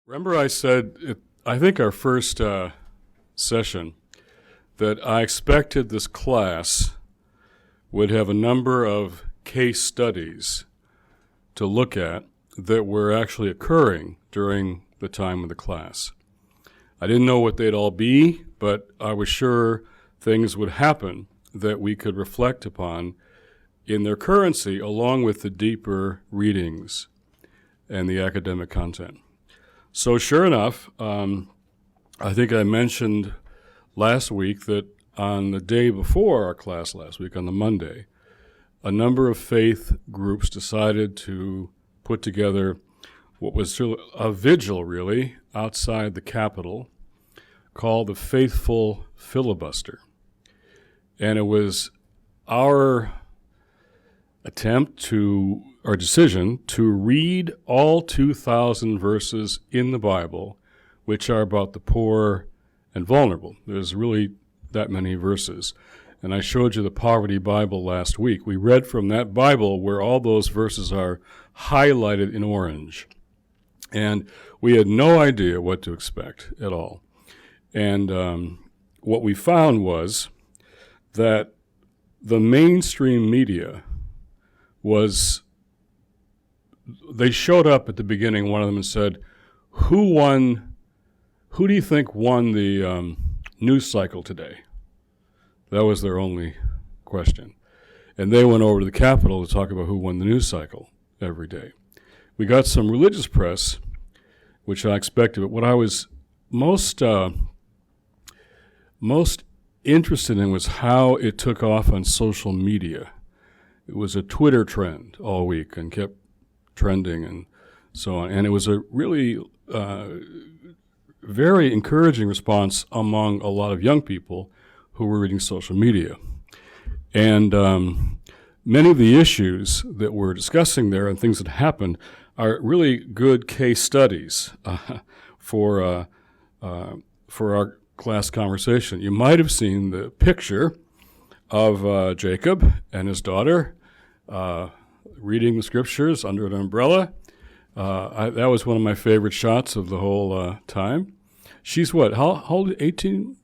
Remember I said, I think our first session, that I expected this class would have a number of case studies to look at that were actually occurring during the time of the class. I didn't know what they'd all be, but I was sure things would happen that we could reflect upon in their currency along with the deeper readings and the academic content. So sure enough, I think I mentioned last week that on the day before our class last week, on the Monday, a number of faith groups decided to put together what was a vigil, really, outside the Capitol called the Faithful Filibuster. And it was our decision to read all 2,000 verses in the Bible, which are about the poor and vulnerable. There's really that many verses. And I showed you the Poverty Bible last week. We read from that Bible where all those verses are highlighted in orange. And we had no idea what to expect at all. And what we found was that the mainstream media they showed up at the beginning, one of them, and said, who do you think won the news cycle today? That was their only question. And they went over to the Capitol to talk about who won the news cycle every day. We got some religious press, which I expected, but what I was most interested in was how it took off on social media. It was a Twitter trend all week and kept trending and so on. And it was a really very encouraging response among a lot of young people who were reading social media. And many of the issues that we're discussing there and things that happened are really good case studies for our class conversation. You might have seen the picture of Jacob and his daughter reading the scriptures under an umbrella. That was one of my favorite shots of the whole time. She's what? How old? 18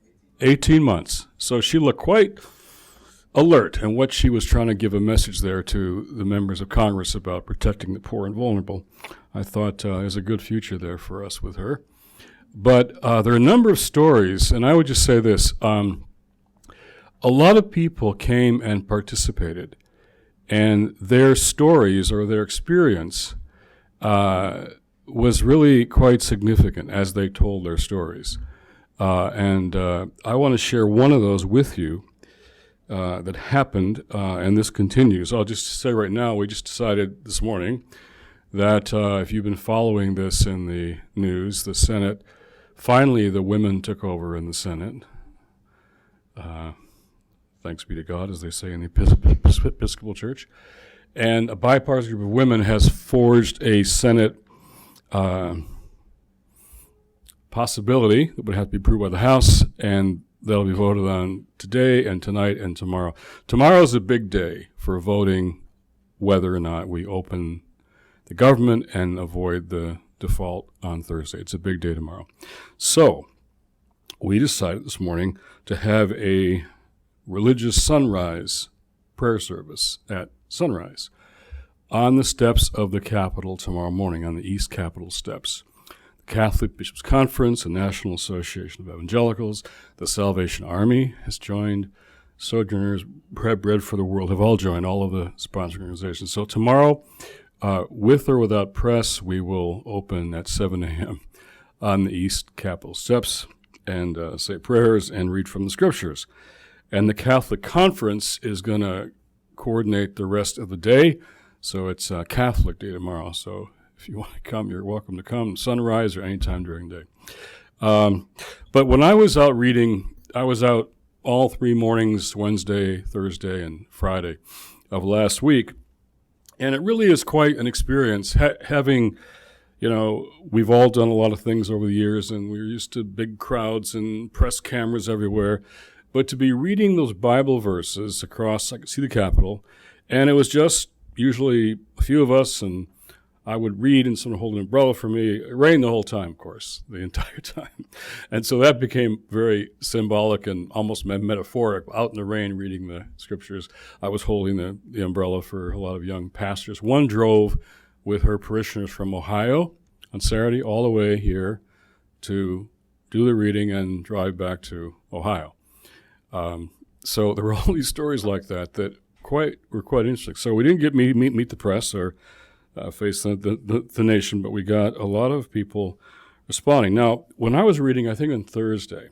months. So she looked quite alert in what she was trying to give a message there to the members of Congress about protecting the poor and vulnerable. I thought there's a good future there for us with her. But there are a number of stories, and I would just say this. A lot of people came and participated, and their stories or their experience was really quite significant as they told their stories. And I want to share one of those with you that happened, and this continues. I'll just say right now, we just decided this morning that if you've been following this in the news, the Senate, finally the women took over in the Senate. Thanks be to God, as they say in the Episcopal Church. And a bipartisan group of women has forged a Senate possibility that would have to be approved by the House, and that'll be voted on today and tonight and tomorrow. Tomorrow's a big day for voting whether or not we open the government and avoid the default on Thursday. It's a big day tomorrow. So we decided this morning to have a religious sunrise prayer service at sunrise on the steps of the Capitol tomorrow morning, on the East Capitol steps. The Catholic Bishops' Conference, the National Association of Evangelicals, the Salvation Army has joined, Sojourners, Bread for the World have all joined, all of the sponsoring organizations. So tomorrow, with or without press, we will open at 7 a.m. on the East Capitol steps and say prayers and read from the scriptures. And the Catholic Conference is going to coordinate the rest of the day. So it's Catholic Day tomorrow. So if you want to come, you're welcome to come, sunrise or anytime during the day. But when I was out reading, I was out all 3 mornings, Wednesday, Thursday, and Friday of last week. And it really is quite an experience having, we've all done a lot of things over the years, and we're used to big crowds and press cameras everywhere. But to be reading those Bible verses across, I could see the Capitol, and it was just usually a few of us and I would read and someone hold an umbrella for me. It rained the whole time, of course, the entire time. And so that became very symbolic and almost metaphoric. Out in the rain reading the scriptures, I was holding the umbrella for a lot of young pastors. One drove with her parishioners from Ohio on Saturday all the way here to do the reading and drive back to Ohio. So there were all these stories like that were quite interesting. So we didn't get meet the press or face the nation, but we got a lot of people responding. Now, when I was reading, I think on Thursday,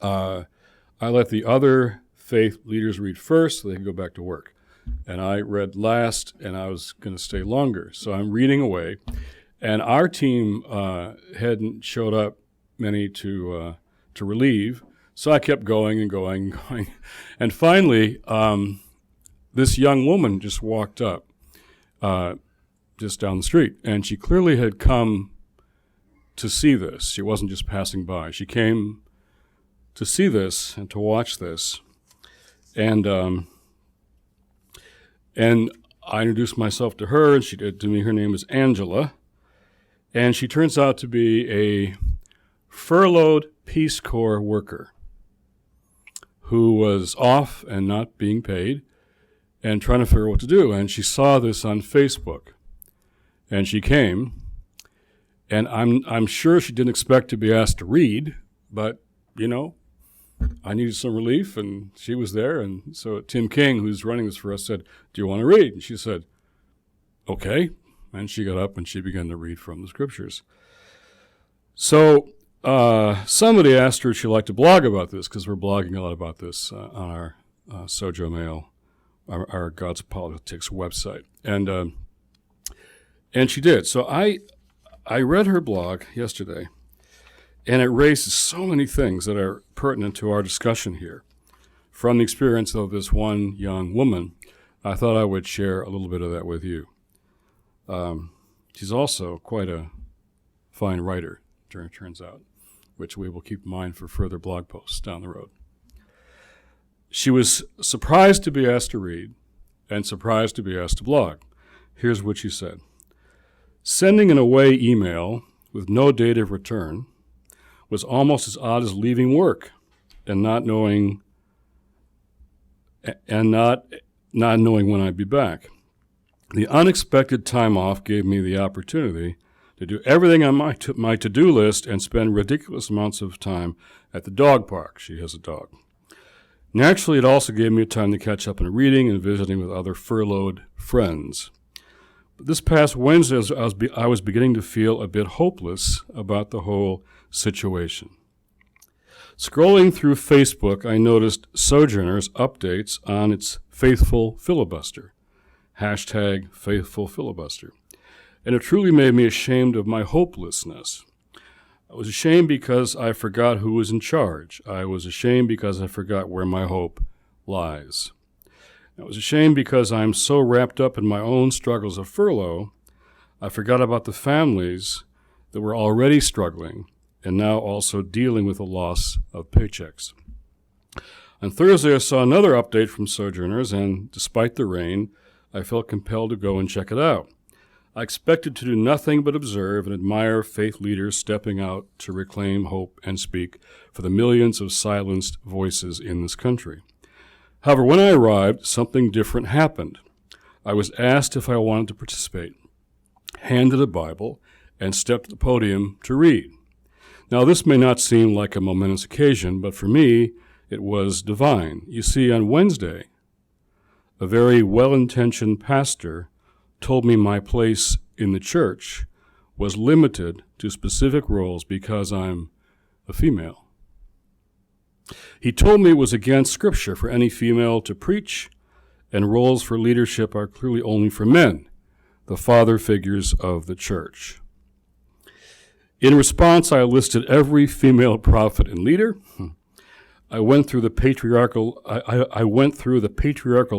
I let the other faith leaders read first so they could go back to work. And I read last, and I was going to stay longer. So I'm reading away. And our team hadn't showed up many to relieve, so I kept going and going and going. And finally, this young woman just walked up just down the street, and she clearly had come to see this. She wasn't just passing by. She came to see this and to watch this. And I introduced myself to her, and she did to me. Her name is Angela, and she turns out to be a furloughed Peace Corps worker who was off and not being paid and trying to figure out what to do. And she saw this on Facebook, and she came. And I'm sure she didn't expect to be asked to read, but, I needed some relief, and she was there. And so Tim King, who's running this for us, said, "Do you want to read?" And she said, "Okay." And she got up and she began to read from the scriptures. So somebody asked her if she'd like to blog about this, because we're blogging a lot about this on our Sojo Mail, our God's Politics website. And she did. So I read her blog yesterday, and it raises so many things that are pertinent to our discussion here. From the experience of this one young woman, I thought I would share a little bit of that with you. She's also quite a fine writer, it turns out, which we will keep in mind for further blog posts down the road. She was surprised to be asked to read and surprised to be asked to blog. Here's what she said. "Sending an away email with no date of return was almost as odd as leaving work and not knowing when I'd be back. The unexpected time off gave me the opportunity to do everything on my to-do list and spend ridiculous amounts of time at the dog park." She has a dog. "Naturally, it also gave me time to catch up on reading and visiting with other furloughed friends. But this past Wednesday, I was beginning to feel a bit hopeless about the whole situation. Scrolling through Facebook, I noticed Sojourners' updates on its faithful filibuster, #faithfulfilibuster, and it truly made me ashamed of my hopelessness. I was ashamed because I forgot who was in charge. I was ashamed because I forgot where my hope lies. I was ashamed because I'm so wrapped up in my own struggles of furlough, I forgot about the families that were already struggling and now also dealing with the loss of paychecks. On Thursday, I saw another update from Sojourners, and despite the rain, I felt compelled to go and check it out. I expected to do nothing but observe and admire faith leaders stepping out to reclaim hope and speak for the millions of silenced voices in this country. However, when I arrived, something different happened. I was asked if I wanted to participate, handed a Bible, and stepped to the podium to read. Now, this may not seem like a momentous occasion, but for me, it was divine. You see, on Wednesday, a very well-intentioned pastor told me my place in the church was limited to specific roles because I'm a female. He told me it was against Scripture for any female to preach, and roles for leadership are clearly only for men, the father figures of the church. In response, I listed every female prophet and leader. I went through the patriarchal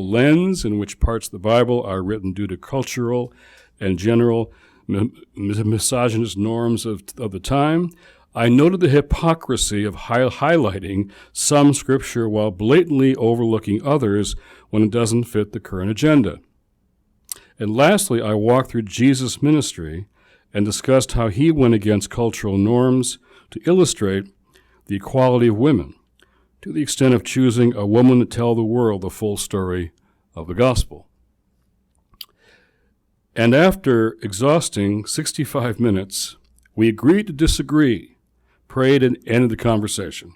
lens in which parts of the Bible are written due to cultural and general misogynist norms of the time. I noted the hypocrisy of highlighting some Scripture while blatantly overlooking others when it doesn't fit the current agenda. And lastly, I walked through Jesus' ministry and discussed how he went against cultural norms to illustrate the equality of women, to the extent of choosing a woman to tell the world the full story of the gospel. And after exhausting 65 minutes, we agreed to disagree, prayed, and ended the conversation.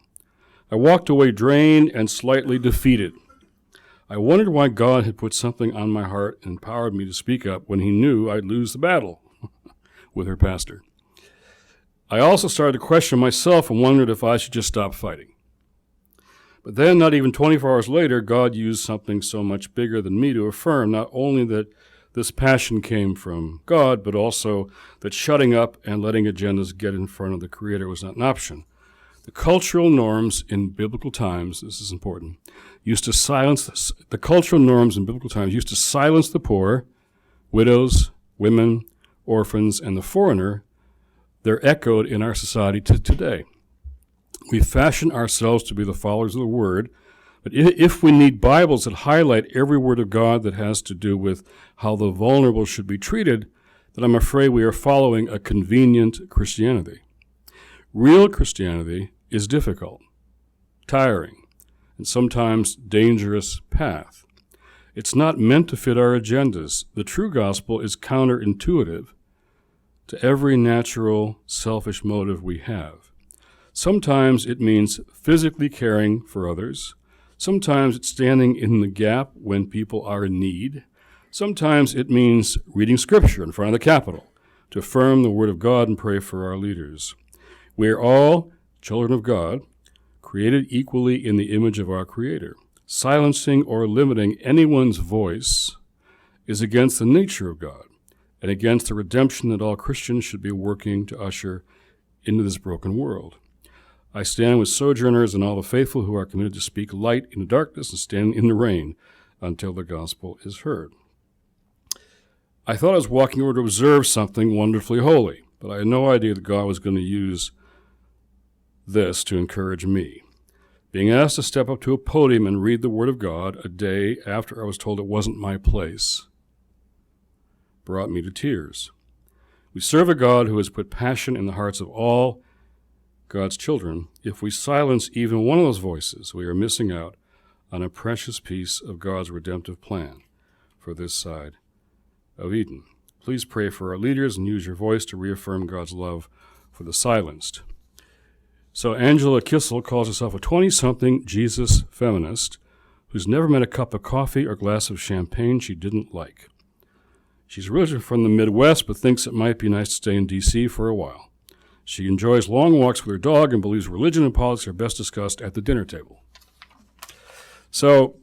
I walked away drained and slightly defeated. I wondered why God had put something on my heart and empowered me to speak up when he knew I'd lose the battle with her pastor. I also started to question myself and wondered if I should just stop fighting. But then, not even 24 hours later, God used something so much bigger than me to affirm not only that this passion came from God, but also that shutting up and letting agendas get in front of the Creator was not an option. The cultural norms in biblical times, this is important, used to silence the poor, widows, women, orphans, and the foreigner. They're echoed in our society today. We fashion ourselves to be the followers of the Word, but if we need Bibles that highlight every word of God that has to do with how the vulnerable should be treated, then I'm afraid we are following a convenient Christianity. Real Christianity is difficult, tiring, and sometimes dangerous path. It's not meant to fit our agendas. The true gospel is counterintuitive to every natural, selfish motive we have. Sometimes it means physically caring for others. Sometimes it's standing in the gap when people are in need. Sometimes it means reading Scripture in front of the Capitol to affirm the Word of God and pray for our leaders. We are all children of God, created equally in the image of our Creator. Silencing or limiting anyone's voice is against the nature of God and against the redemption that all Christians should be working to usher into this broken world. I stand with sojourners and all the faithful who are committed to speak light in the darkness and stand in the rain until the gospel is heard. I thought I was walking over to observe something wonderfully holy, but I had no idea that God was going to use this to encourage me. Being asked to step up to a podium and read the Word of God a day after I was told it wasn't my place brought me to tears. We serve a God who has put passion in the hearts of all God's children. If we silence even one of those voices, we are missing out on a precious piece of God's redemptive plan for this side of Eden. Please pray for our leaders and use your voice to reaffirm God's love for the silenced. So Angela Kissel calls herself a 20-something Jesus feminist who's never met a cup of coffee or glass of champagne she didn't like. She's originally from the Midwest, but thinks it might be nice to stay in D.C. for a while. She enjoys long walks with her dog and believes religion and politics are best discussed at the dinner table. So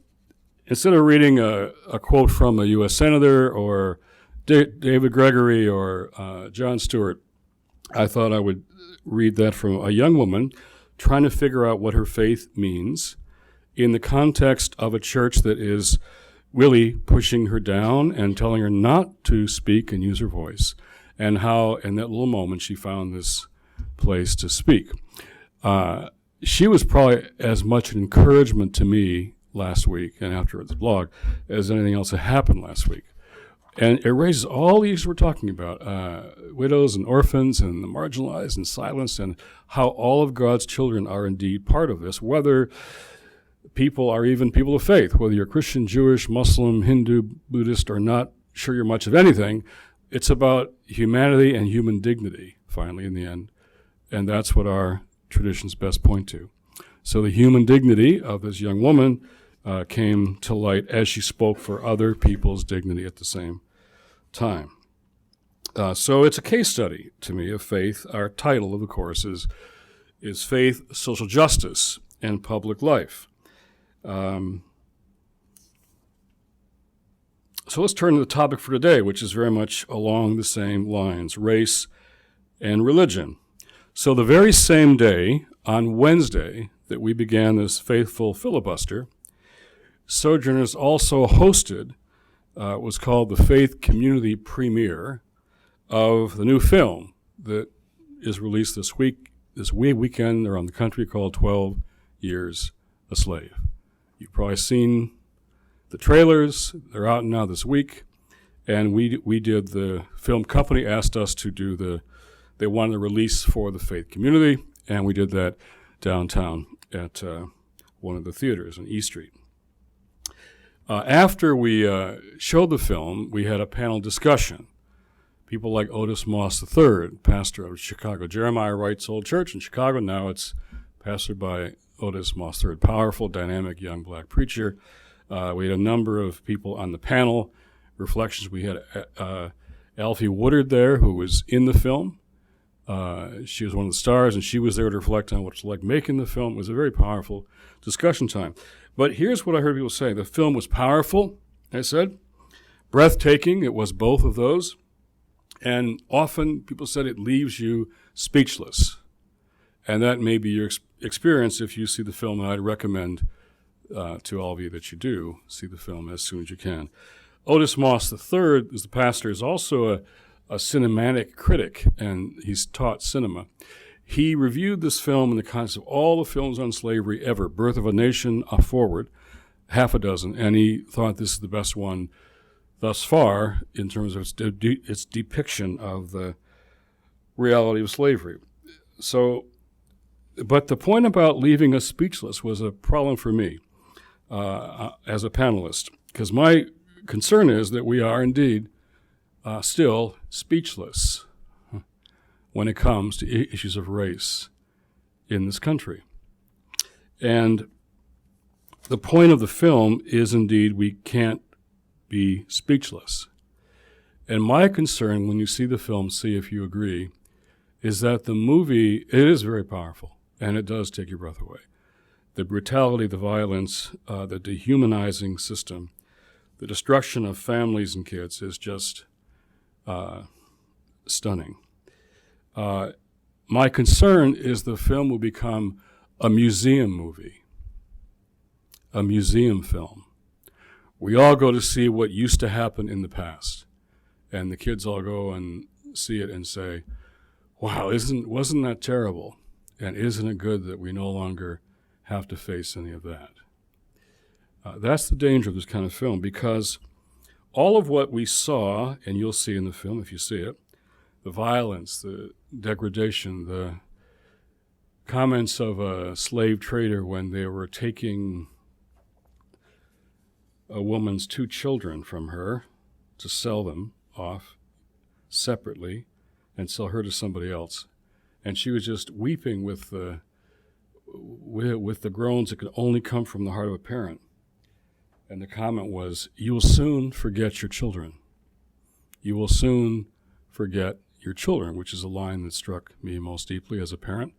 instead of reading a quote from a U.S. Senator or David Gregory or Jon Stewart, I thought I would read that from a young woman trying to figure out what her faith means in the context of a church that is really pushing her down and telling her not to speak and use her voice, and how in that little moment she found this place to speak. She was probably as much an encouragement to me last week and after the blog as anything else that happened last week. And it raises all these we're talking about, widows and orphans and the marginalized and silenced, and how all of God's children are indeed part of this, whether people are even people of faith, whether you're Christian, Jewish, Muslim, Hindu, Buddhist, or not sure you're much of anything. It's about humanity and human dignity, finally, in the end. And that's what our traditions best point to. So the human dignity of this young woman came to light as she spoke for other people's dignity at the same time. So it's a case study to me of faith. Our title of the course is Faith, Social Justice, and Public Life. So let's turn to the topic for today, which is very much along the same lines, race and religion. So the very same day, on Wednesday, that we began this faithful filibuster, Sojourners also hosted was called the Faith Community Premiere of the new film that is released this weekend around the country called 12 Years a Slave. You've probably seen the trailers. They're out now this week. And we did the film company asked us to do they wanted a release for the faith community, and we did that downtown at one of the theaters on E Street. After we showed the film, we had a panel discussion. People like Otis Moss III, pastor of Chicago Jeremiah Wright's old church in Chicago. Now it's pastored by Otis Moss III, powerful, dynamic, young black preacher. We had a number of people on the panel, reflections. We had Alfie Woodard there, who was in the film. She was one of the stars, and she was there to reflect on what it's like making the film. It was a very powerful discussion time. But here's what I heard people say. The film was powerful, I said, breathtaking. It was both of those. And often people said it leaves you speechless. And that may be your experience if you see the film, and I'd recommend to all of you that you do see the film as soon as you can. Otis Moss III, as the pastor, is also a cinematic critic, and he's taught cinema. He reviewed this film in the context of all the films on slavery ever, Birth of a Nation forward, half a dozen, and he thought this is the best one thus far in terms of its depiction of the reality of slavery. So, but the point about leaving us speechless was a problem for me as a panelist, because my concern is that we are indeed still speechless when it comes to issues of race in this country. And the point of the film is indeed we can't be speechless. And my concern when you see the film, see if you agree, is that the movie, it is very powerful, and it does take your breath away. The brutality, the violence, the dehumanizing system, the destruction of families and kids is just stunning. My concern is the film will become a museum movie, a museum film. We all go to see what used to happen in the past, and the kids all go and see it and say, wow, wasn't that terrible? And isn't it good that we no longer have to face any of that? That's the danger of this kind of film, because all of what we saw, and you'll see in the film if you see it, the violence, the degradation, the comments of a slave trader when they were taking a woman's 2 children from her to sell them off separately and sell her to somebody else. And she was just weeping with the groans that could only come from the heart of a parent. And the comment was, you will soon forget your children. You will soon forget your children, which is a line that struck me most deeply as a parent,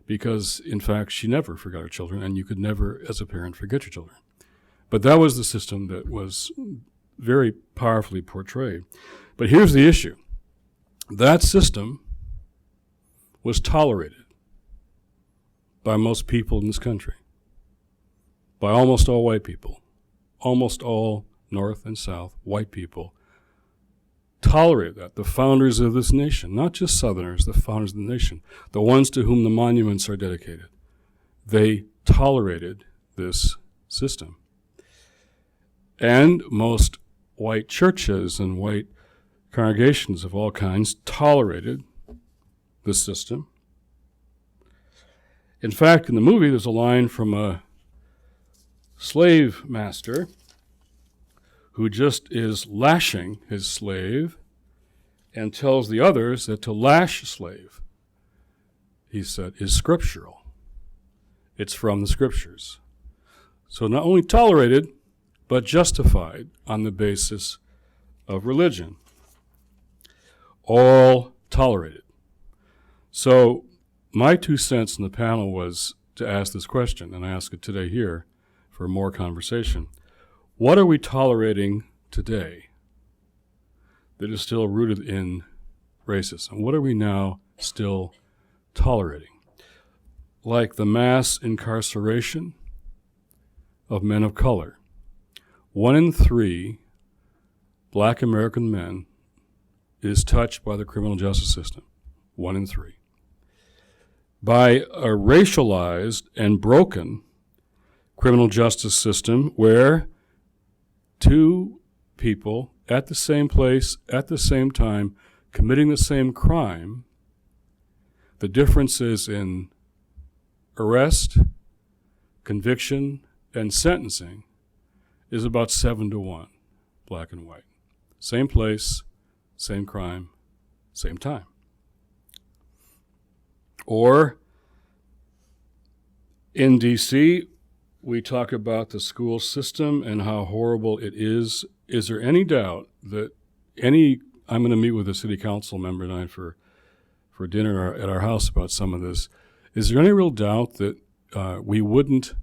because, in fact, she never forgot her children, and you could never, as a parent, forget your children. But that was the system that was very powerfully portrayed. But here's the issue. That system was tolerated by most people in this country, by almost all white people. Almost all North and South white people tolerated that. The founders of this nation, not just Southerners, the founders of the nation, the ones to whom the monuments are dedicated, they tolerated this system. And most white churches and white congregations of all kinds tolerated the system. In fact, in the movie, there's a line from a slave master who just is lashing his slave and tells the others that to lash a slave, he said, is scriptural. It's from the scriptures. So not only tolerated, but justified on the basis of religion. All tolerated. So my 2 cents in the panel was to ask this question, and I ask it today here for more conversation. What are we tolerating today that is still rooted in racism? What are we now still tolerating? Like the mass incarceration of men of color. 1 in 3 black American men is touched by the criminal justice system. 1 in 3. By a racialized and broken criminal justice system where 2 people at the same place, at the same time, committing the same crime. The difference is in arrest, conviction, and sentencing is about 7-1, black and white. Same place, same crime, same time. Or in D.C., we talk about the school system and how horrible it is. Is there any doubt that I'm going to meet with a city council member tonight for dinner at our house about some of this. Is there any real doubt that we wouldn't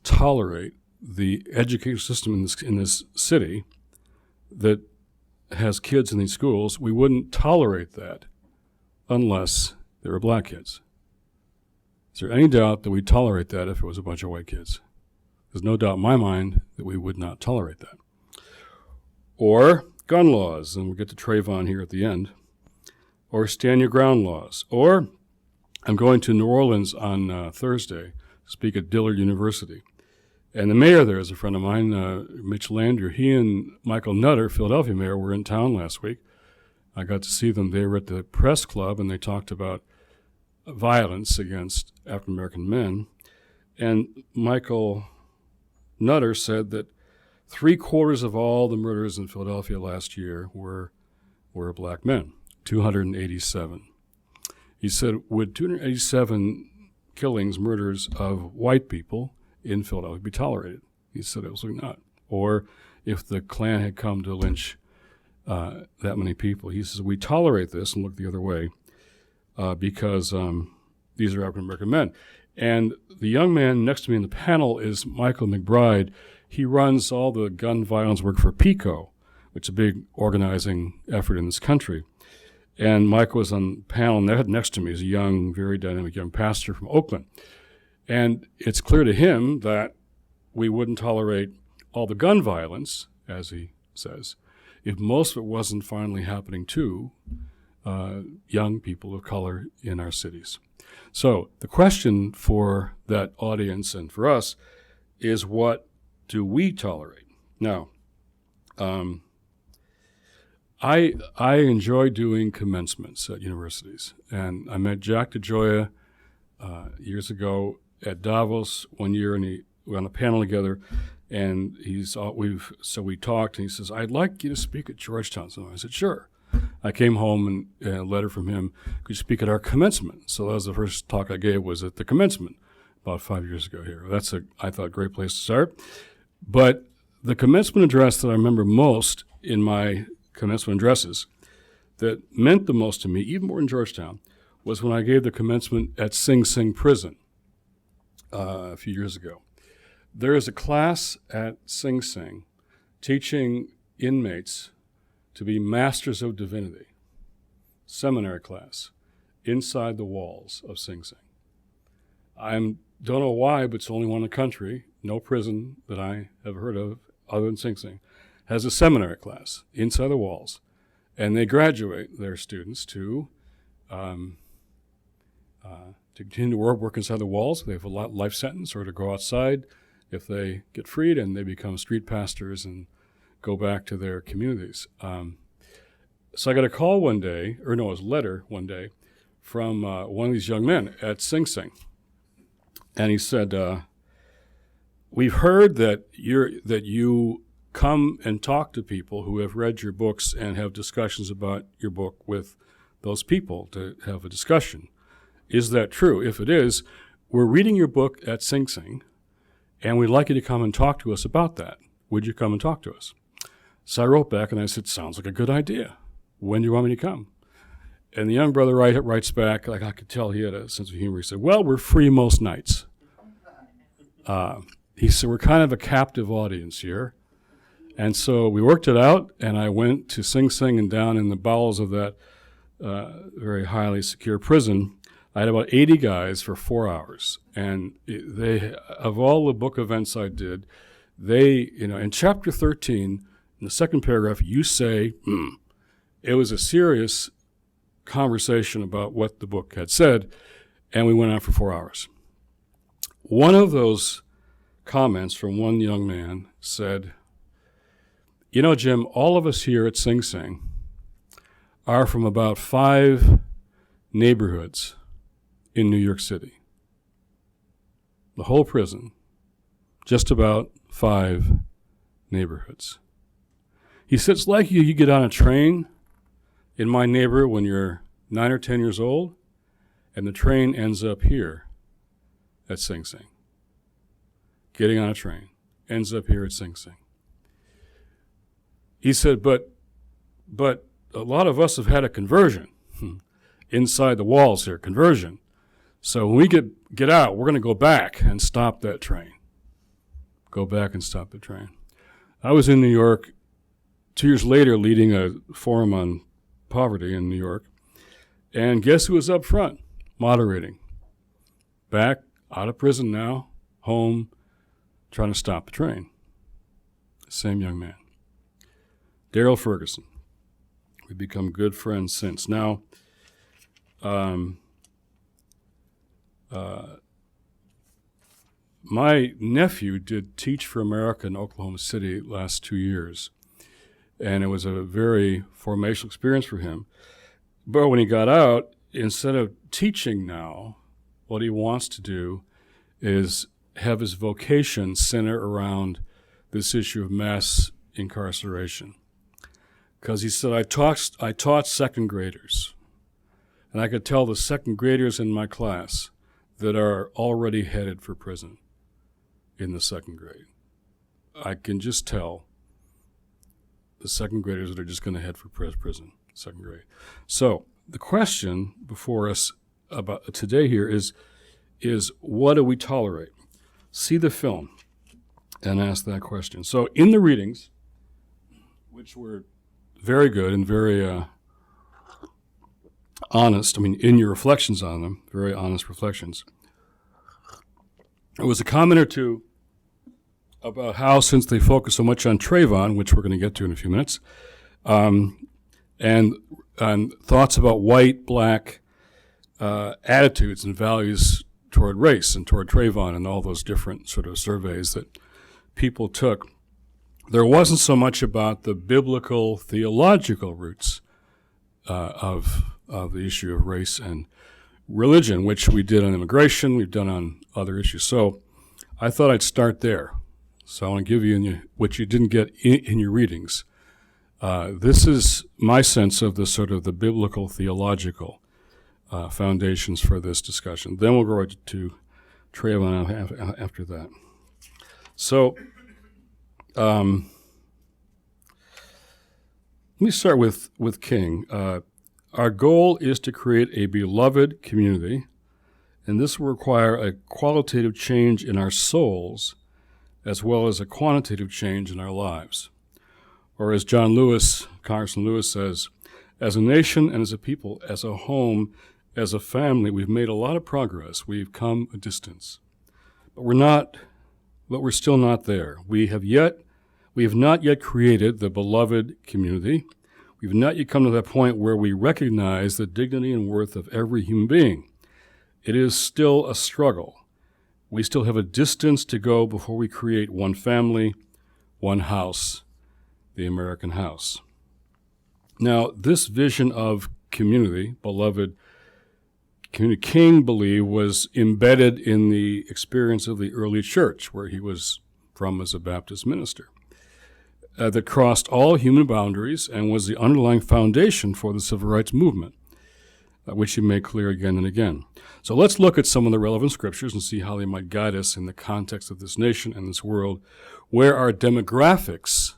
tolerate the education system in this city that has kids in these schools? We wouldn't tolerate that unless they were black kids. Is there any doubt that we'd tolerate that if it was a bunch of white kids? There's no doubt in my mind that we would not tolerate that. Or gun laws, and we'll get to Trayvon here at the end. Or stand your ground laws. Or I'm going to New Orleans on Thursday to speak at Dillard University. And the mayor there is a friend of mine, Mitch Landrieu. He and Michael Nutter, Philadelphia mayor, were in town last week. I got to see them. They were at the press club, and they talked about violence against African-American men. And Michael Nutter said that 3/4 of all the murders in Philadelphia last year were black men, 287. He said, would 287 killings, murders of white people in Philadelphia be tolerated? He said absolutely not. Or if the Klan had come to lynch that many people, he says, we tolerate this and look the other way because these are African-American men. And the young man next to me in the panel is Michael McBride. He runs all the gun violence work for PICO, which is a big organizing effort in this country. And Michael was on the panel next to me. He's a young, very dynamic young pastor from Oakland. And it's clear to him that we wouldn't tolerate all the gun violence, as he says, if most of it wasn't finally happening to young people of color in our cities. So the question for that audience and for us is, what do we tolerate? Now, I enjoy doing commencements at universities, and I met Jack DeGioia years ago at Davos one year, and we were on a panel together, and we talked, and he says, I'd like you to speak at Georgetown. So I said, sure. I came home and a letter from him, could you speak at our commencement? So that was the first talk I gave, was at the commencement about 5 years ago here. That's I thought, great place to start. But the commencement address that I remember most in my commencement addresses that meant the most to me, even more in Georgetown, was when I gave the commencement at Sing Sing Prison a few years ago. There is a class at Sing Sing teaching inmates to be masters of divinity, seminary class, inside the walls of Sing Sing. I don't know why, but it's the only one in the country, no prison that I have heard of other than Sing Sing, has a seminary class inside the walls, and they graduate their students to continue to work inside the walls. They have a life sentence, or to go outside if they get freed, and they become street pastors and go back to their communities. So I got a call one day, it was a letter one day, from one of these young men at Sing Sing. And he said, we've heard that you come and talk to people who have read your books and have discussions about your book with those people to have a discussion. Is that true? If it is, we're reading your book at Sing Sing, and we'd like you to come and talk to us about that. Would you come and talk to us? So I wrote back and I said, sounds like a good idea. When do you want me to come? And the young brother writes back, like I could tell he had a sense of humor. He said, well, we're free most nights. He said, we're kind of a captive audience here. And so we worked it out, and I went to Sing Sing, and down in the bowels of that very highly secure prison, I had about 80 guys for 4 hours. And of all the book events I did, in chapter 13, in the second paragraph, you say, it was a serious conversation about what the book had said, and we went on for 4 hours. One of those comments from one young man said, You know, Jim, all of us here at Sing Sing are from about 5 neighborhoods in New York City. The whole prison, just about 5 neighborhoods. He said, it's like you get on a train in my neighborhood when you're 9 or 10 years old, and the train ends up here at Sing Sing. Getting on a train, ends up here at Sing Sing. He said, but a lot of us have had a conversion inside the walls here, conversion. So when we get out, we're going to go back and stop that train. Go back and stop the train. I was in New York 2 years later leading a forum on poverty in New York, and guess who was up front moderating? Back, out of prison now, home, trying to stop the train. Same young man. Daryl Ferguson. We've become good friends since. Now, my nephew did Teach for America in Oklahoma City last 2 years, and it was a very formational experience for him. But when he got out, instead of teaching now, what he wants to do is have his vocation center around this issue of mass incarceration. Because he said, I taught second graders, and I could tell the second graders in my class that are already headed for prison in the second grade. I can just tell the second graders that are just going to head for prison, second grade. So the question before us about today here is what do we tolerate? See the film and ask that question. So in the readings, which were very good and very honest, in your reflections on them, very honest reflections, there was a comment or two about how, since they focus so much on Trayvon, which we're going to get to in a few minutes, and thoughts about white, black attitudes and values toward race and toward Trayvon and all those different sort of surveys that people took, there wasn't so much about the biblical, theological roots of the issue of race and religion, which we did on immigration, we've done on other issues. So I thought I'd start there. So I want to give you what you didn't get in your readings. This is my sense of the sort of the biblical, theological foundations for this discussion. Then we'll go right to Trayvon after that. So let me start with King. Our goal is to create a beloved community, and this will require a qualitative change in our souls as well as a quantitative change in our lives. Or as Congressman Lewis says, as a nation and as a people, as a home, as a family, we've made a lot of progress. We've come a distance. But we're still not there. We have not yet created the beloved community. We've not yet come to that point where we recognize the dignity and worth of every human being. It is still a struggle. We still have a distance to go before we create one family, one house, the American house. Now, this vision of community, beloved community, King believed was embedded in the experience of the early church, where he was from as a Baptist minister, that crossed all human boundaries and was the underlying foundation for the civil rights movement, which he made clear again and again. So let's look at some of the relevant scriptures and see how they might guide us in the context of this nation and this world, where our demographics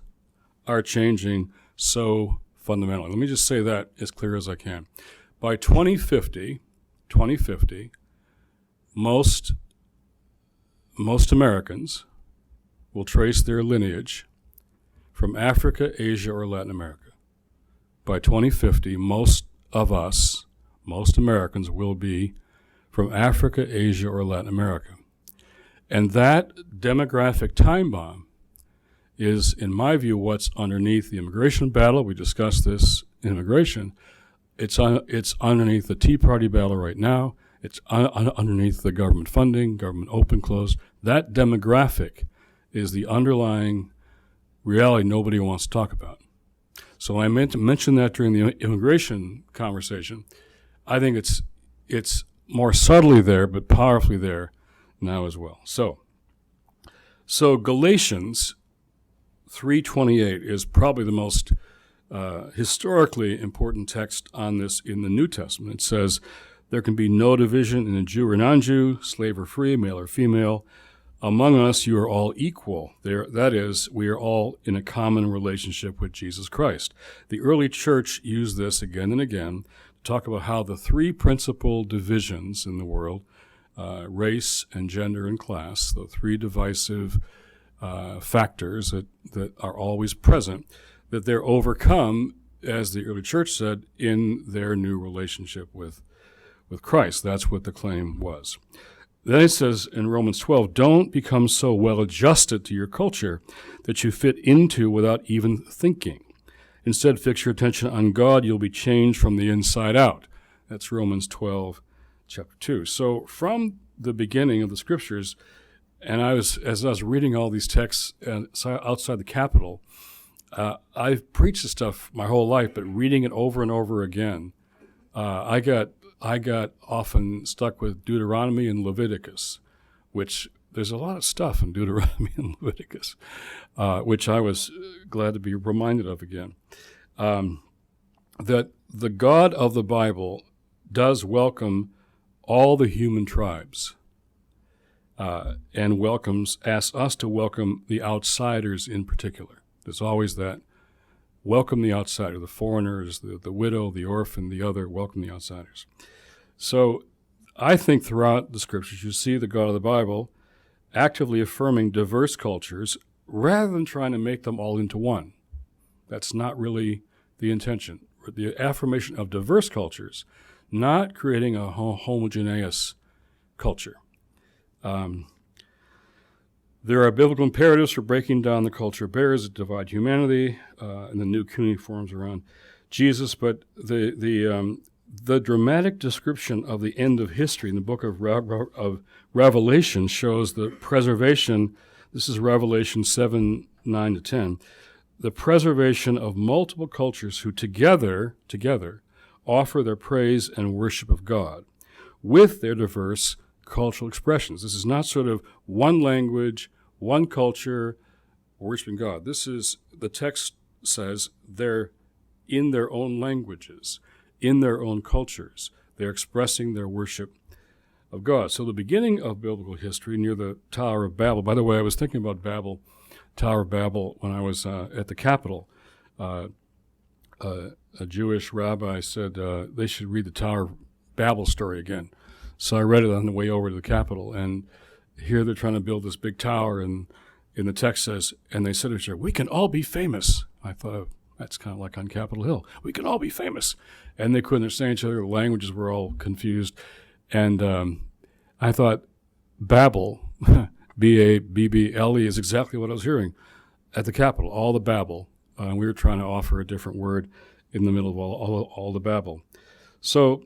are changing so fundamentally. Let me just say that as clear as I can. By 2050, most Americans will trace their lineage from Africa, Asia, or Latin America. By 2050, most Americans will be from Africa, Asia, or Latin America. And that demographic time bomb is, in my view, what's underneath the immigration battle. We discussed this in immigration. It's underneath the Tea Party battle right now. It's underneath the government funding, government open, close. That demographic is the underlying reality nobody wants to talk about. So I meant to mention that during the immigration conversation. I think it's more subtly there, but powerfully there now as well. So Galatians 3:28 is probably the most historically important text on this in the New Testament. It says, there can be no division in a Jew or non-Jew, slave or free, male or female. Among us, you are all equal. That is, we are all in a common relationship with Jesus Christ. The early church used this again and again to talk about how the three principal divisions in the world, race and gender and class, the three divisive factors that are always present, that they're overcome, as the early church said, in their new relationship with Christ. That's what the claim was. Then it says in Romans 12, don't become so well adjusted to your culture that you fit into without even thinking. Instead, fix your attention on God. You'll be changed from the inside out. That's Romans 12, chapter 2. So from the beginning of the scriptures, and as I was reading all these texts outside the Capitol, I've preached this stuff my whole life, but reading it over and over again, I got often stuck with Deuteronomy and Leviticus, which there's a lot of stuff in Deuteronomy and Leviticus, which I was glad to be reminded of again. That the God of the Bible does welcome all the human tribes, and asks us to welcome the outsiders in particular. There's always that. Welcome the outsider, the foreigners, the widow, the orphan, the other, welcome the outsiders. So I think throughout the scriptures you see the God of the Bible actively affirming diverse cultures rather than trying to make them all into one. That's not really the intention. The affirmation of diverse cultures, not creating a homogeneous culture. There are biblical imperatives for breaking down the culture barriers that divide humanity, and the new community forms around Jesus. But the dramatic description of the end of history in the book of Revelation shows the preservation. This is Revelation 7:9-10. The preservation of multiple cultures who together offer their praise and worship of God with their diverse cultural expressions. This is not sort of one language, one culture, worshiping God. This is, the text says, they're in their own languages, in their own cultures. They're expressing their worship of God. So the beginning of biblical history near the Tower of Babel, by the way, I was thinking about Tower of Babel when I was at the Capitol. A Jewish rabbi said they should read the Tower of Babel story again. So I read it on the way over to the Capitol, and here they're trying to build this big tower, and in the text says, and they said to each other, we can all be famous. I thought, that's kind of like on Capitol Hill. We can all be famous. And they couldn't understand each other. The languages were all confused. And I thought, Babel, B-A-B-B-L-E, is exactly what I was hearing at the Capitol, all the Babel. We were trying to offer a different word in the middle of all the Babel. So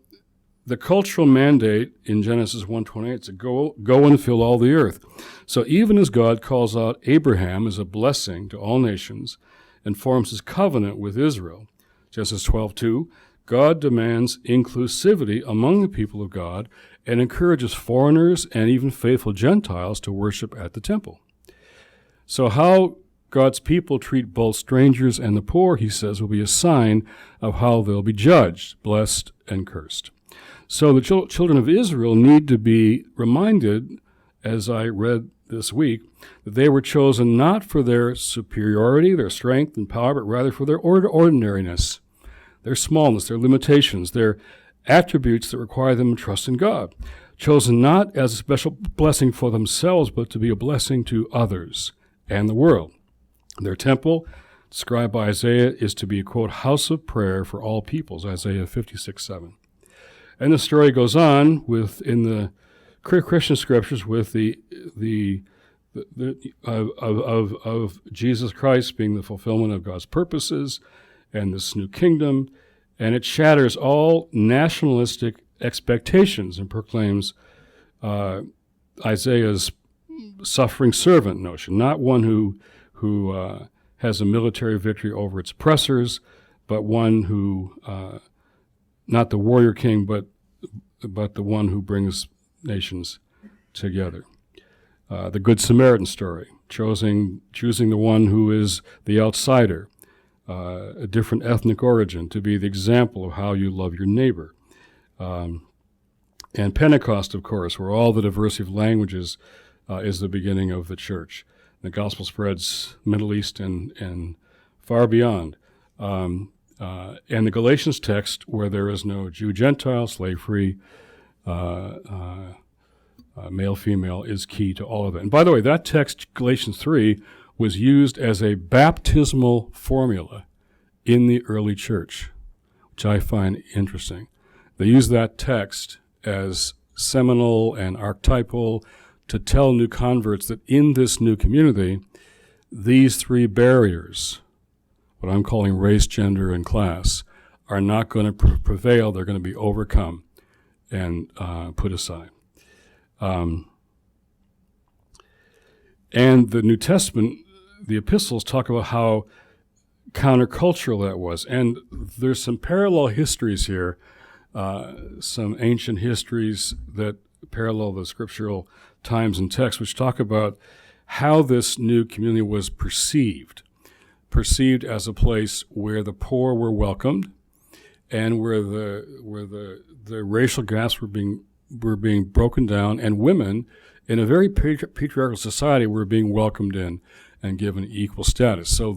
the cultural mandate in Genesis 1:28 is to go and fill all the earth. So even as God calls out Abraham as a blessing to all nations and forms his covenant with Israel, Genesis 12:2, God demands inclusivity among the people of God and encourages foreigners and even faithful Gentiles to worship at the temple. So how God's people treat both strangers and the poor, he says, will be a sign of how they'll be judged, blessed and cursed. So the children of Israel need to be reminded, as I read this week, that they were chosen not for their superiority, their strength and power, but rather for their ordinariness, their smallness, their limitations, their attributes that require them to trust in God. Chosen not as a special blessing for themselves, but to be a blessing to others and the world. Their temple, described by Isaiah, is to be a, quote, house of prayer for all peoples, Isaiah 56:7. And the story goes on in the Christian scriptures with of Jesus Christ being the fulfillment of God's purposes and this new kingdom, and it shatters all nationalistic expectations and proclaims Isaiah's suffering servant notion, not one who has a military victory over its oppressors, but one who, not the warrior king, but the one who brings nations together. The Good Samaritan story, choosing the one who is the outsider, a different ethnic origin, to be the example of how you love your neighbor. And Pentecost, of course, where all the diversity of languages is the beginning of the church. The gospel spreads Middle East and far beyond. And the Galatians text, where there is no Jew, Gentile, slave free, male, female, is key to all of that. And by the way, that text, Galatians 3, was used as a baptismal formula in the early church, which I find interesting. They used that text as seminal and archetypal to tell new converts that in this new community, these three barriers, what I'm calling race, gender, and class, are not going to prevail. They're going to be overcome and put aside. And the New Testament, the epistles, talk about how countercultural that was. And there's some parallel histories here, some ancient histories that parallel the scriptural times and texts, which talk about how this new community was perceived as a place where the poor were welcomed and where the racial gaps were being broken down, and women in a very patriarchal society were being welcomed in and given equal status. So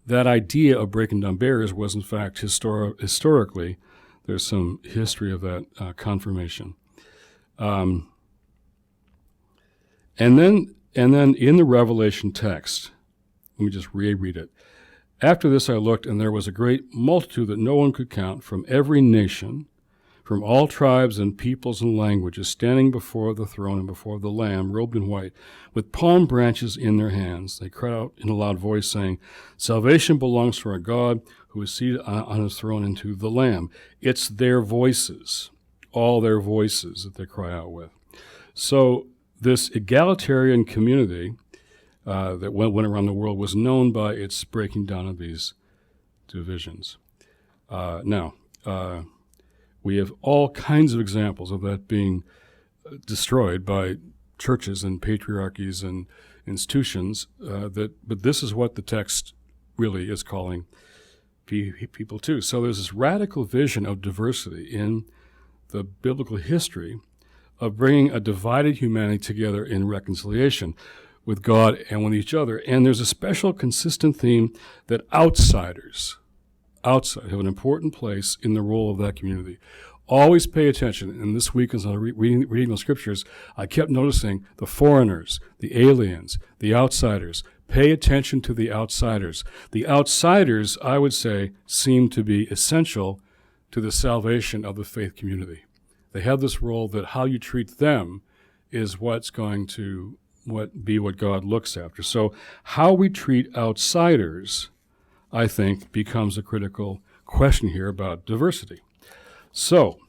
that idea of breaking down barriers was, in fact, historically, there's some history of that confirmation. And then in the Revelation text, let me just reread it. After this I looked, and there was a great multitude that no one could count, from every nation, from all tribes and peoples and languages, standing before the throne and before the Lamb, robed in white, with palm branches in their hands. They cried out in a loud voice, saying, "Salvation belongs to our God, who is seated on his throne, and to the Lamb." It's their voices, all their voices, that they cry out with. So this egalitarian community that went around the world was known by its breaking down of these divisions. Now, we have all kinds of examples of that being destroyed by churches and patriarchies and institutions. But this is what the text really is calling people to. So there's this radical vision of diversity in the biblical history of bringing a divided humanity together in reconciliation with God and with each other. And there's a special consistent theme that outsiders have an important place in the role of that community. Always pay attention. And this week, as I was reading the scriptures, I kept noticing the foreigners, the aliens, the outsiders. Pay attention to the outsiders. The outsiders, I would say, seem to be essential to the salvation of the faith community. They have this role that how you treat them is what's going to be what God looks after. So how we treat outsiders, I think, becomes a critical question here about diversity. So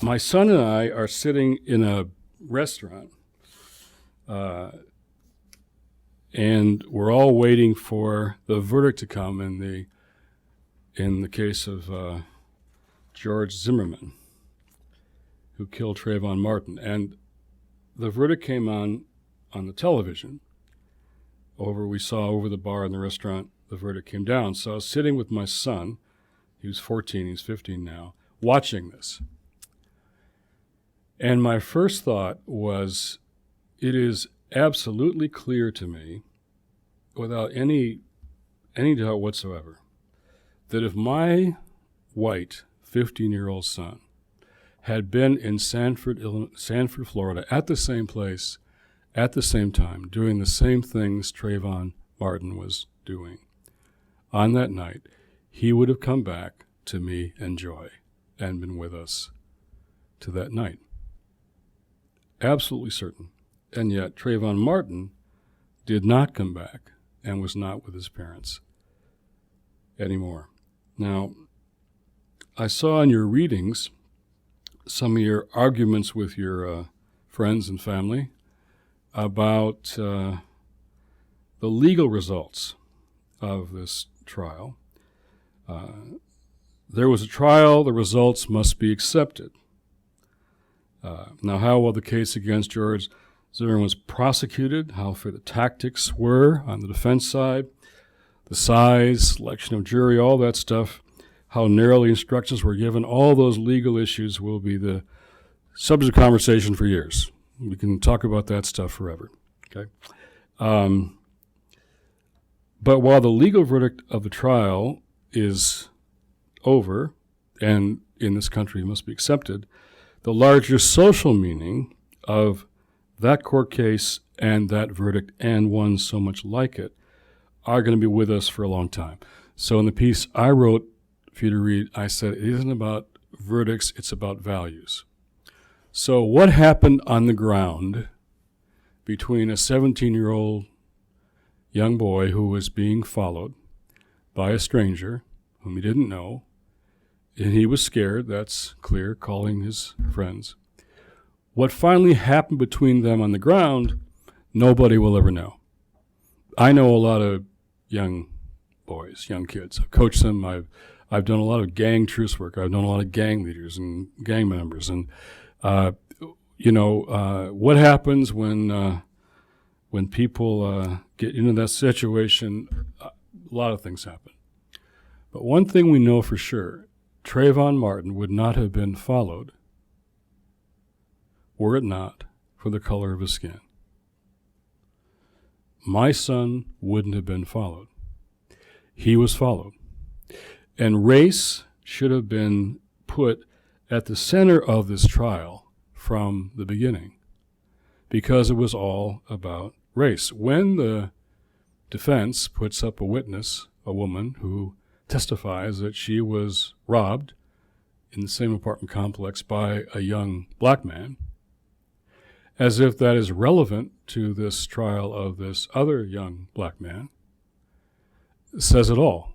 my son and I are sitting in a restaurant, and we're all waiting for the verdict to come in the case of George Zimmerman, who killed Trayvon Martin. And the verdict came on the television. We saw over the bar in the restaurant, the verdict came down. So I was sitting with my son, he was 14, he's 15 now, watching this. And my first thought was, it is absolutely clear to me, without any doubt whatsoever, that if my white 15-year-old son had been in Sanford, Florida, at the same place, at the same time, doing the same things Trayvon Martin was doing, on that night, he would have come back to me and Joy and been with us to that night. Absolutely certain. And yet Trayvon Martin did not come back and was not with his parents anymore. Now, I saw in your readings some of your arguments with your friends and family about the legal results of this trial. There was a trial, the results must be accepted. Now, how well the case against George Zimmerman was prosecuted, how fair the tactics were on the defense side, the size, selection of jury, all that stuff, how narrowly instructions were given, all those legal issues will be the subject of conversation for years. We can talk about that stuff forever. Okay. But while the legal verdict of the trial is over, and in this country must be accepted, the larger social meaning of that court case and that verdict and one so much like it are going to be with us for a long time. So in the piece I wrote for you to read, I said it isn't about verdicts, it's about values. So what happened on the ground between a 17-year-old young boy who was being followed by a stranger whom he didn't know, and he was scared, that's clear, calling his friends. What finally happened between them on the ground, nobody will ever know. I know a lot of young boys, young kids. I've coached them. I've done a lot of gang truce work. I've known a lot of gang leaders and gang members. And, what happens when people get into that situation, a lot of things happen. But one thing we know for sure, Trayvon Martin would not have been followed were it not for the color of his skin. My son wouldn't have been followed. He was followed. And race should have been put at the center of this trial from the beginning, because it was all about race. When the defense puts up a witness, a woman who testifies that she was robbed in the same apartment complex by a young black man, as if that is relevant to this trial of this other young black man, says it all.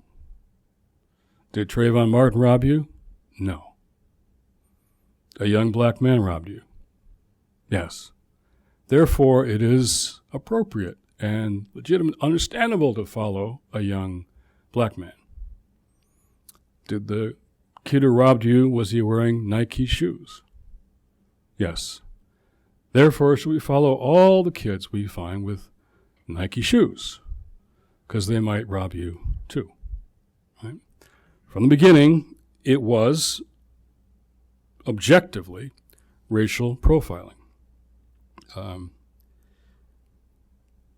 Did Trayvon Martin rob you? No. A young black man robbed you? Yes. Therefore, it is appropriate and legitimate, understandable to follow a young black man. Did the kid who robbed you, was he wearing Nike shoes? Yes. Therefore, should we follow all the kids we find with Nike shoes? Because they might rob you too. Right? From the beginning, it was objectively racial profiling.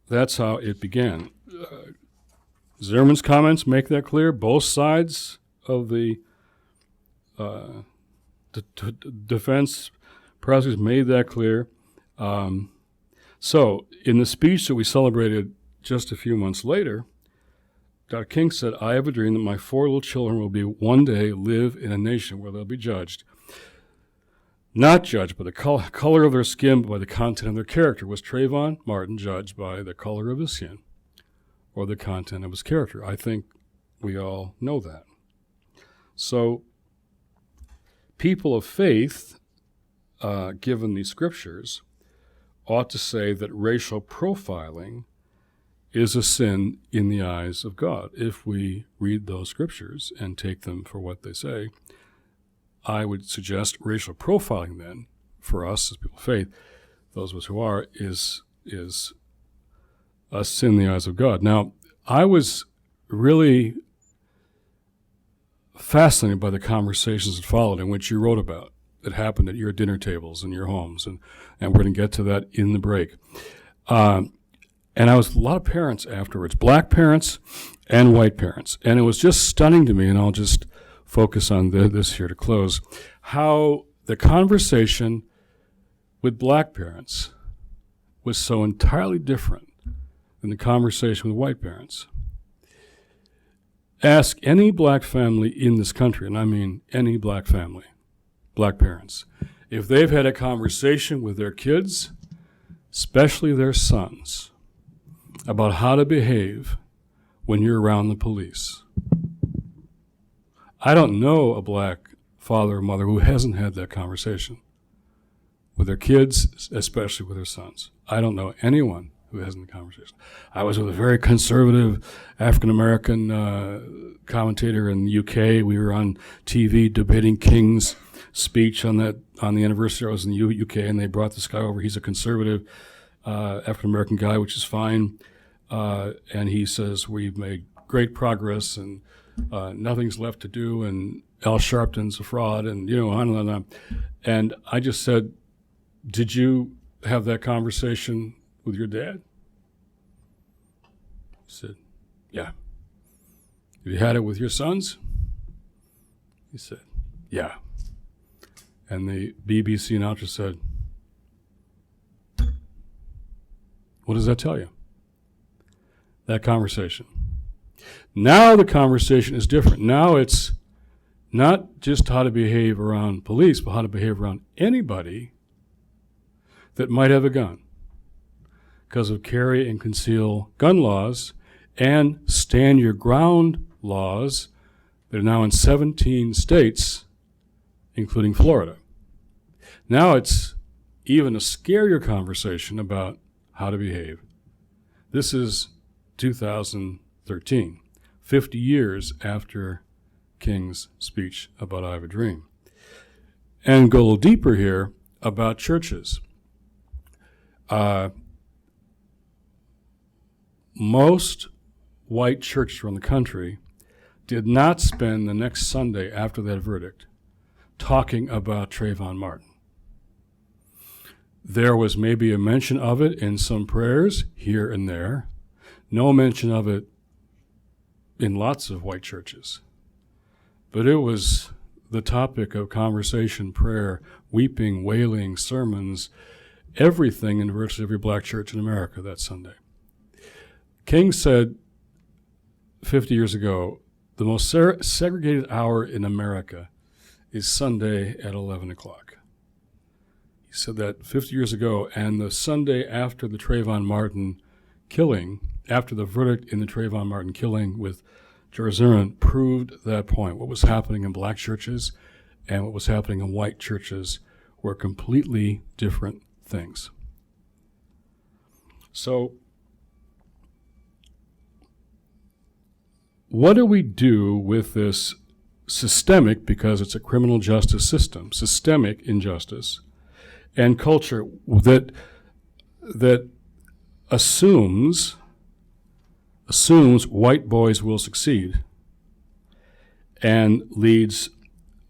That's how it began. Zimmerman's comments make that clear. Both sides of the defense prosecutors made that clear. So in the speech that we celebrated just a few months later, Dr. King said, "I have a dream that my 4 little children will be one day live in a nation where they'll be judged, not judged by the color of their skin, but by the content of their character." Was Trayvon Martin judged by the color of his skin or the content of his character? I think we all know that. So people of faith, given these scriptures, ought to say that racial profiling is a sin in the eyes of God. If we read those scriptures and take them for what they say, I would suggest racial profiling then, for us as people of faith, those of us who are, is a sin in the eyes of God. Now, I was really fascinated by the conversations that followed, in which you wrote about, that happened at your dinner tables in your homes, and we're going to get to that in the break. And I was with a lot of parents afterwards, black parents and white parents, and it was just stunning to me, and I'll just focus on this here to close, how the conversation with black parents was so entirely different than the conversation with white parents. Ask any black family in this country, and I mean any black family, black parents, if they've had a conversation with their kids, especially their sons, about how to behave when you're around the police. I don't know a black father or mother who hasn't had that conversation with their kids, especially with their sons. I don't know anyone Who hasn't the conversation? I was with a very conservative African-American commentator in the UK. We were on TV debating King's speech on the anniversary. I was in the UK, and they brought this guy over. He's a conservative African-American guy, which is fine. And he says, we've made great progress, and nothing's left to do, and Al Sharpton's a fraud, and on and on. And I just said, did you have that conversation with your dad? He said, yeah. Have you had it with your sons? He said, yeah. And the BBC announcer said, what does that tell you? That conversation. Now the conversation is different. Now it's not just how to behave around police, but how to behave around anybody that might have a gun because of carry and conceal gun laws and stand your ground laws that are now in 17 states, including Florida. Now it's even a scarier conversation about how to behave. This is 2013, 50 years after King's speech about I Have a Dream. And go a little deeper here about churches. Most white churches around the country did not spend the next Sunday after that verdict talking about Trayvon Martin. There was maybe a mention of it in some prayers here and there, no mention of it in lots of white churches. But it was the topic of conversation, prayer, weeping, wailing, sermons, everything in virtually every black church in America that Sunday. King said 50 years ago, the most segregated hour in America is Sunday at 11 o'clock. He said that 50 years ago, and the Sunday after the Trayvon Martin killing, after the verdict in the Trayvon Martin killing with George Zimmerman, proved that point. What was happening in black churches and what was happening in white churches were completely different things. So, what do we do with this systemic, because it's a criminal justice system, systemic injustice, and culture that assumes white boys will succeed and leads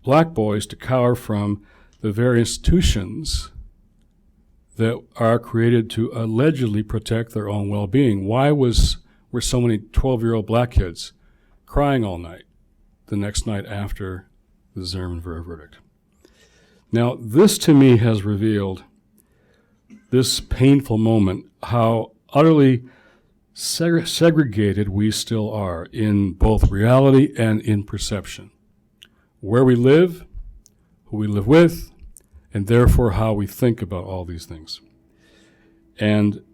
black boys to cower from the very institutions that are created to allegedly protect their own well-being? Why were so many 12-year-old black kids crying all night the next night after the Zimmerman verdict? Now, this to me has revealed this painful moment, how utterly segregated we still are in both reality and in perception. Where we live, who we live with, and therefore how we think about all these things. And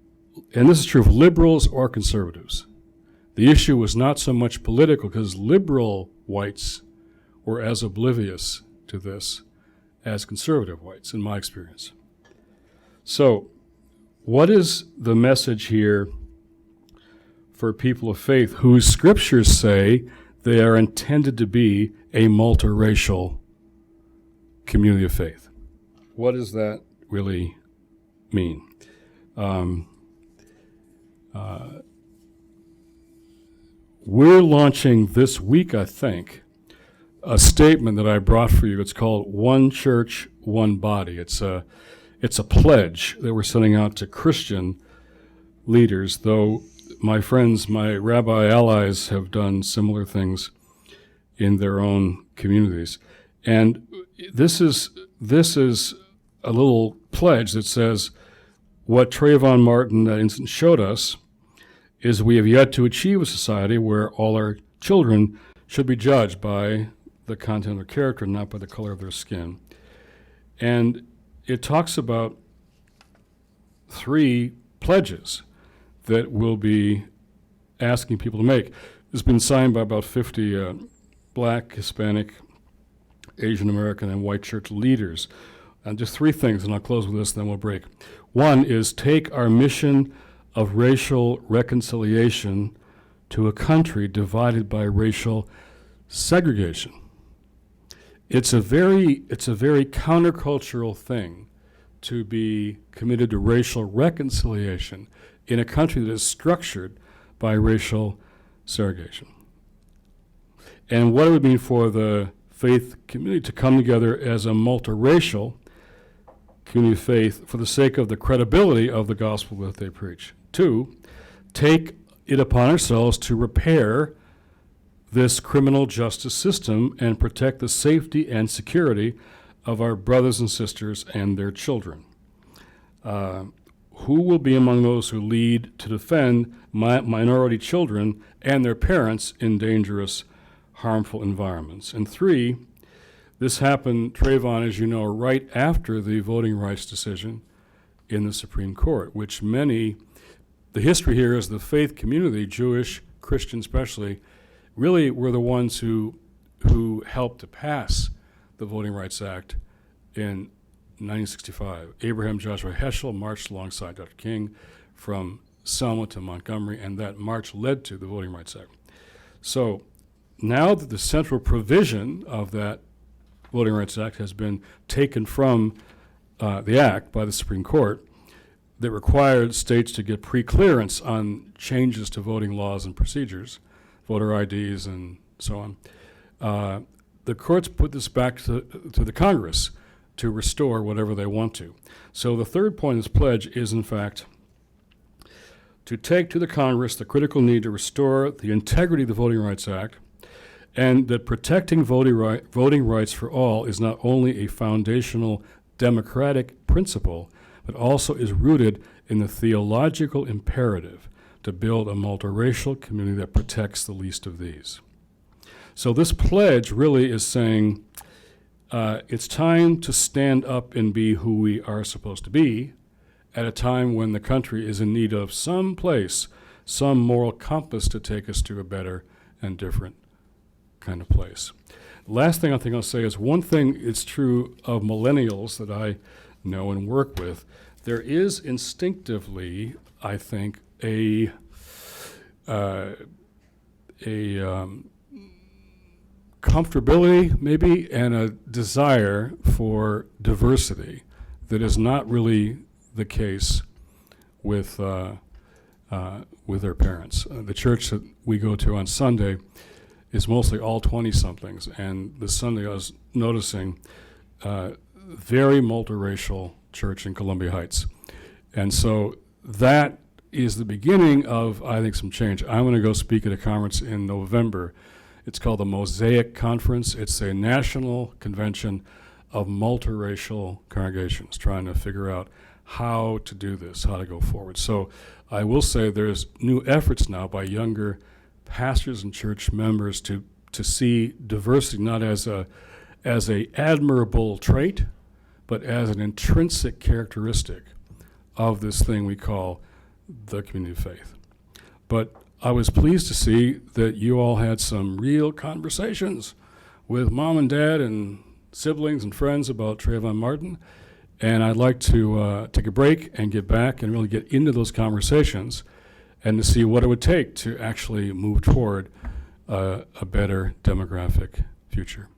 this is true of liberals or conservatives. The issue was not so much political, because liberal whites were as oblivious to this as conservative whites, in my experience. So, what is the message here for people of faith whose scriptures say they are intended to be a multiracial community of faith? What does that really mean? We're launching this week, I think, a statement that I brought for you. It's called One Church, One Body. It's a pledge that we're sending out to Christian leaders, though my friends, my rabbi allies, have done similar things in their own communities. And this is a little pledge that says what Trayvon Martin, that incident, showed us is we have yet to achieve a society where all our children should be judged by the content of their character, not by the color of their skin. And it talks about 3 pledges that we'll be asking people to make. It's been signed by about 50 black, Hispanic, Asian American, and white church leaders. And just 3 things, and I'll close with this, then we'll break. One is take our mission of racial reconciliation to a country divided by racial segregation. It's a very countercultural thing to be committed to racial reconciliation in a country that is structured by racial segregation. And what it would mean for the faith community to come together as a multiracial community of faith for the sake of the credibility of the gospel that they preach. 2, take it upon ourselves to repair this criminal justice system and protect the safety and security of our brothers and sisters and their children. Who will be among those who lead to defend minority children and their parents in dangerous, harmful environments? And 3, this happened, Trayvon, as you know, right after the voting rights decision in the Supreme Court, which the history here is the faith community, Jewish, Christian especially, really were the ones who helped to pass the Voting Rights Act in 1965. Abraham Joshua Heschel marched alongside Dr. King from Selma to Montgomery, and that march led to the Voting Rights Act. So now that the central provision of that Voting Rights Act has been taken from the act by the Supreme Court that required states to get pre-clearance on changes to voting laws and procedures, voter IDs and so on, the courts put this back to the Congress to restore whatever they want to. So the third point of this pledge is, in fact, to take to the Congress the critical need to restore the integrity of the Voting Rights Act, and that protecting voting rights for all is not only a foundational democratic principle, but also is rooted in the theological imperative to build a multiracial community that protects the least of these. So this pledge really is saying it's time to stand up and be who we are supposed to be at a time when the country is in need of some place, some moral compass to take us to a better and different kind of place. Last thing I think I'll say is one thing is true of millennials that I know and work with. There is instinctively, I think, a comfortability maybe and a desire for diversity that is not really the case with their parents. The church that we go to on Sunday is mostly all 20-somethings, and this Sunday I was noticing very multiracial church in Columbia Heights. And so that is the beginning of, I think, some change. I'm going to go speak at a conference in November. It's called the Mosaic Conference. It's a national convention of multiracial congregations trying to figure out how to do this, how to go forward. So I will say there's new efforts now by younger pastors and church members to see diversity not as a admirable trait, but as an intrinsic characteristic of this thing we call the community of faith. But I was pleased to see that you all had some real conversations with mom and dad and siblings and friends about Trayvon Martin, and I'd like to take a break and get back and really get into those conversations and to see what it would take to actually move toward a better demographic future.